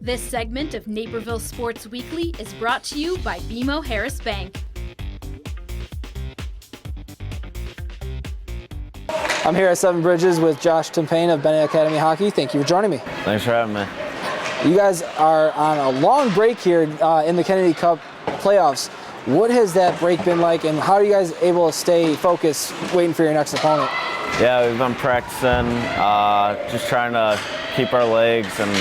This segment of Naperville Sports Weekly is brought to you by BMO Harris Bank. I'm here at Seven Bridges with Josh Tumpane of Bennett Hockey. Thank you for joining me. Thanks for having me. You guys are on a long break here in the Kennedy Cup playoffs. What has that break been like, and how are you guys able to stay focused waiting for your next opponent? Yeah, we've been practicing, just trying to keep our legs and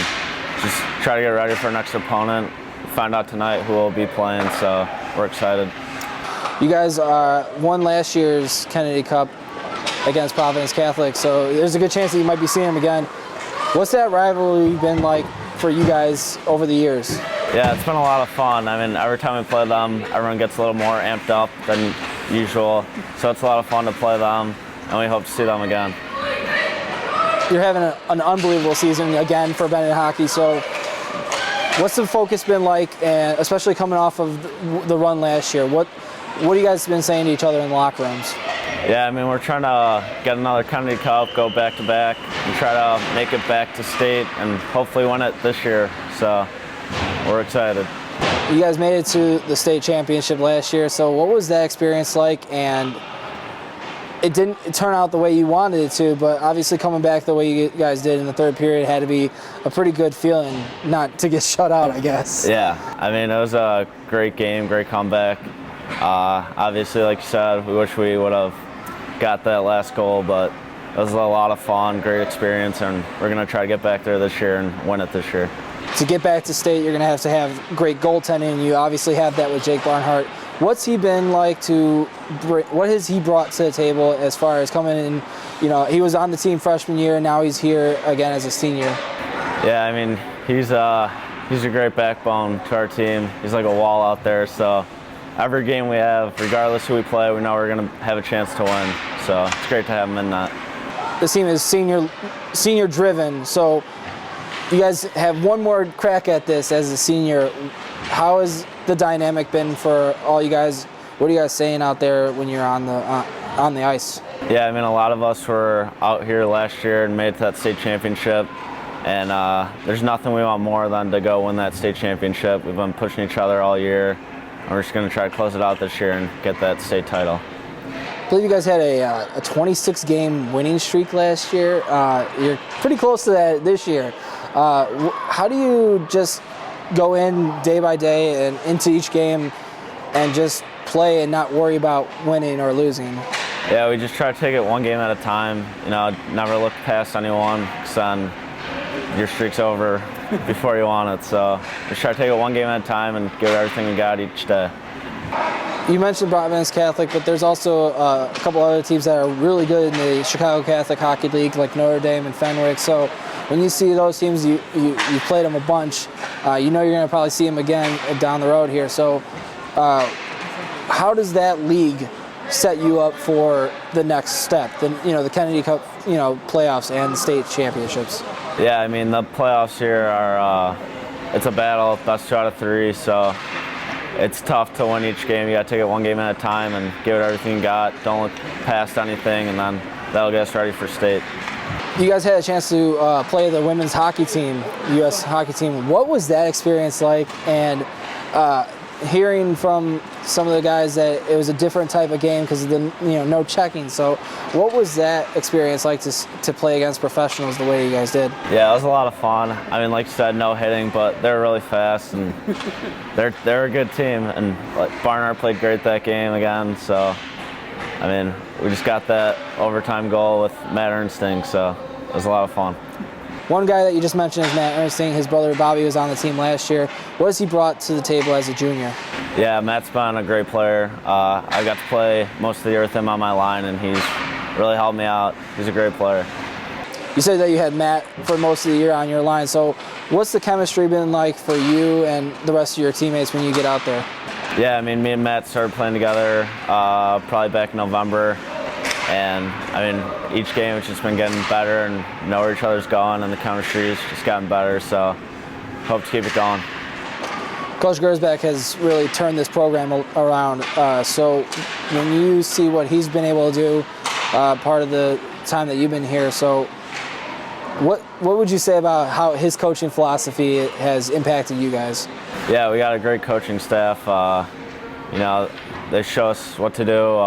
just try to get ready for our next opponent. Find out tonight who we'll be playing, so we're excited. You guys won last year's Kennedy Cup against Providence Catholic, so there's a good chance that you might be seeing them again. What's that rivalry been like for you guys over the years? Yeah, it's been a lot of fun. I mean, every time we play them, everyone gets a little more amped up than usual, so it's a lot of fun to play them, and we hope to see them again. You're having an unbelievable season again for Benet Hockey, so what's the focus been like, and especially coming off of the run last year? What have you guys been saying to each other in the locker rooms? Yeah, I mean, we're trying to get another Kennedy Cup, go back-to-back, and try to make it back to state and hopefully win it this year, so we're excited. You guys made it to the state championship last year, so what was that experience like? And it didn't turn out the way you wanted it to, but obviously coming back the way you guys did in the third period had to be a pretty good feeling not to get shut out, I guess. Yeah, I mean, it was a great game, great comeback. Obviously, like you said, we wish we would have got that last goal, but it was a lot of fun, great experience, and we're going to try to get back there this year and win it this year. To get back to state, you're going to have great goaltending, and you obviously have that with Jake Barnhart. What's he been like what has he brought to the table as far as coming in? You know, he was on the team freshman year, and now he's here again as a senior. Yeah, I mean, he's a great backbone to our team. He's like a wall out there, so every game we have, regardless who we play, we know we're going to have a chance to win. So it's great to have him in that. This team is senior driven, so you guys have one more crack at this as a senior. How has the dynamic been for all you guys? What are you guys saying out there when you're on the ice? Yeah, I mean, a lot of us were out here last year and made it to that state championship, and there's nothing we want more than to go win that state championship. We've been pushing each other all year, and we're just going to try to close it out this year and get that state title. I believe you guys had a 26-game winning streak last year. You're pretty close to that this year. How do you just go in day by day and into each game and just play and not worry about winning or losing? Yeah, we just try to take it one game at a time. You know, never look past anyone, because then your streak's over before you want it. So just try to take it one game at a time and give it everything we got each day. You mentioned Providence Catholic, but there's also a couple other teams that are really good in the Chicago Catholic Hockey League, like Notre Dame and Fenwick. So when you see those teams, you played them a bunch. You know you're going to probably see them again down the road here. So how does that league set you up for the next step? The Kennedy Cup, playoffs and the state championships. Yeah, I mean, the playoffs here are it's a battle, best 2 out of 3. So it's tough to win each game. You got to take it one game at a time and give it everything you got. Don't look past anything, and then that'll get us ready for state. You guys had a chance to play the women's hockey team, U.S. hockey team. What was that experience like? And hearing from some of the guys that it was a different type of game because of the no checking. So what was that experience like to play against professionals the way you guys did? Yeah, it was a lot of fun. I mean, like you said, no hitting, but they're really fast, and they're a good team. And Barnhart played great that game again. So I mean, we just got that overtime goal with Matt Ernsting, so it was a lot of fun. One guy that you just mentioned is Matt Ernsting. His brother Bobby was on the team last year. What has he brought to the table as a junior? Yeah, Matt's been a great player. I got to play most of the year with him on my line, and he's really helped me out. He's a great player. You said that you had Matt for most of the year on your line, so what's the chemistry been like for you and the rest of your teammates when you get out there? Yeah, I mean, me and Matt started playing together probably back in November. And I mean, each game it's just been getting better and know where each other's going, and the chemistry's just gotten better. So hope to keep it going. Coach Gersbeck has really turned this program around. So when you see what he's been able to do, part of the time that you've been here, so What would you say about how his coaching philosophy has impacted you guys? Yeah, we got a great coaching staff. You know, they show us what to do.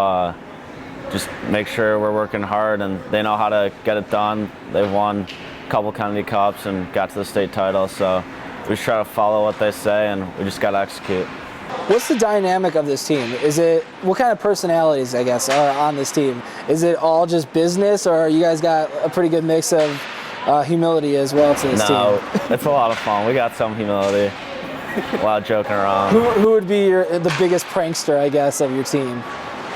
Just make sure we're working hard, and they know how to get it done. They've won a couple Kennedy Cups and got to the state title, so we just try to follow what they say, and we just got to execute. What's the dynamic of this team? What kind of personalities, I guess, are on this team? Is it all just business, or you guys got a pretty good mix of humility as well to this team? No, it's a lot of fun. We got some humility, a lot of joking around. Who would be the biggest prankster, I guess, of your team?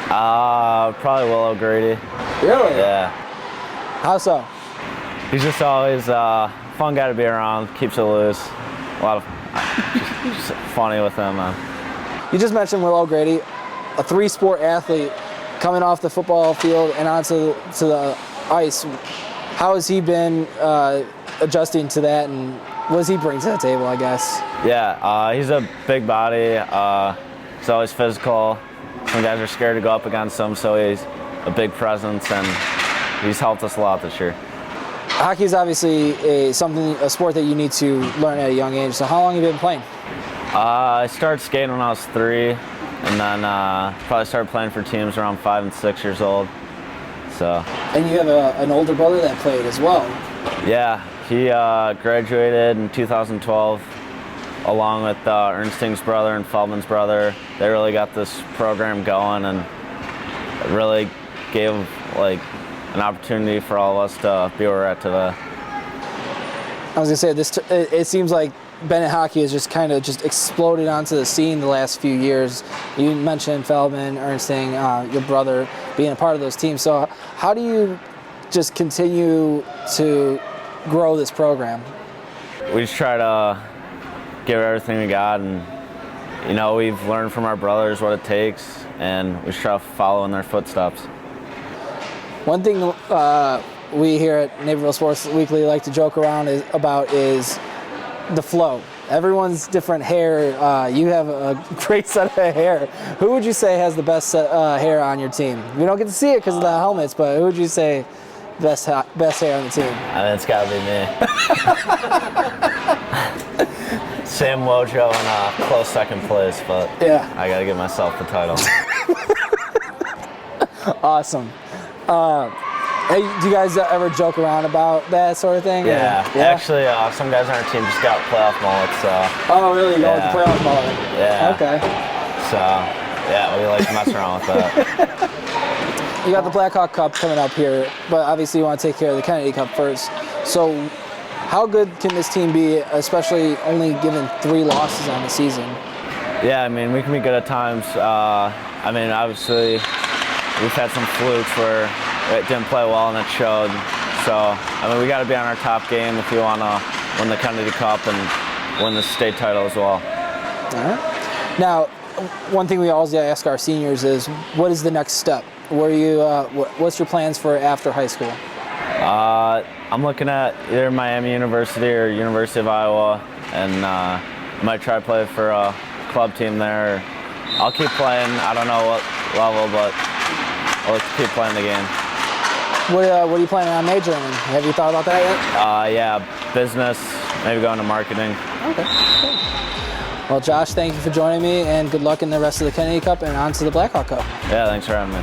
Probably Grady. Really? Yeah. How so? He's just always a fun guy to be around, keeps it loose. A lot of just funny with him, man. You just mentioned Grady, a three-sport athlete coming off the football field and onto the ice. How has he been adjusting to that, and what does he bring to the table, I guess? Yeah, he's a big body. He's always physical. Some guys are scared to go up against him, so he's a big presence, and he's helped us a lot this year. Hockey is obviously a sport that you need to learn at a young age. So how long have you been playing? I started skating when I was 3, and then probably started playing for teams around 5 and 6 years old. So. And you have an older brother that played as well. Yeah, he graduated in 2012, along with Ernsting's brother and Feldman's brother. They really got this program going, and it really gave an opportunity for all of us to be where we're at today. I was gonna say it seems like Bennett Hockey has just kind of exploded onto the scene the last few years. You mentioned Feldman, Ernsting, your brother being a part of those teams. So how do you just continue to grow this program? We just try to give everything we got, and you know, we've learned from our brothers what it takes, and we just try to follow in their footsteps. One thing we here at Naperville Sports Weekly like to joke around about is the flow. Everyone's different hair. You have a great set of hair. Who would you say has the best hair on your team? We don't get to see it because of the helmets, but who would you say best hair on the team? I mean, it's got to be me. Sam Wojo in close second place, but yeah, I got to give myself the title. Awesome. Hey, do you guys ever joke around about that sort of thing? Yeah. Actually, some guys on our team just got playoff mullets. Oh, really? You go with the playoff mullet? Yeah. Okay. So, yeah, we like to mess around with that. You got the Blackhawk Cup coming up here, but obviously you want to take care of the Kennedy Cup first. So, how good can this team be, especially only given 3 losses on the season? Yeah, I mean, we can be good at times. I mean, obviously, we've had some flukes where it didn't play well and it showed. So, I mean, we got to be on our top game if you want to win the Kennedy Cup and win the state title as well. All right. Now, one thing we always ask our seniors is, what is the next step? What's your plans for after high school? I'm looking at either Miami University or University of Iowa, and I might try to play for a club team there. I'll keep playing. I don't know what level, but I'll like to keep playing the game. What are you planning on majoring in? Have you thought about that yet? Yeah, business, maybe going to marketing. Okay. Well, Josh, thank you for joining me, and good luck in the rest of the Kennedy Cup and on to the Blackhawk Cup. Yeah, thanks for having me.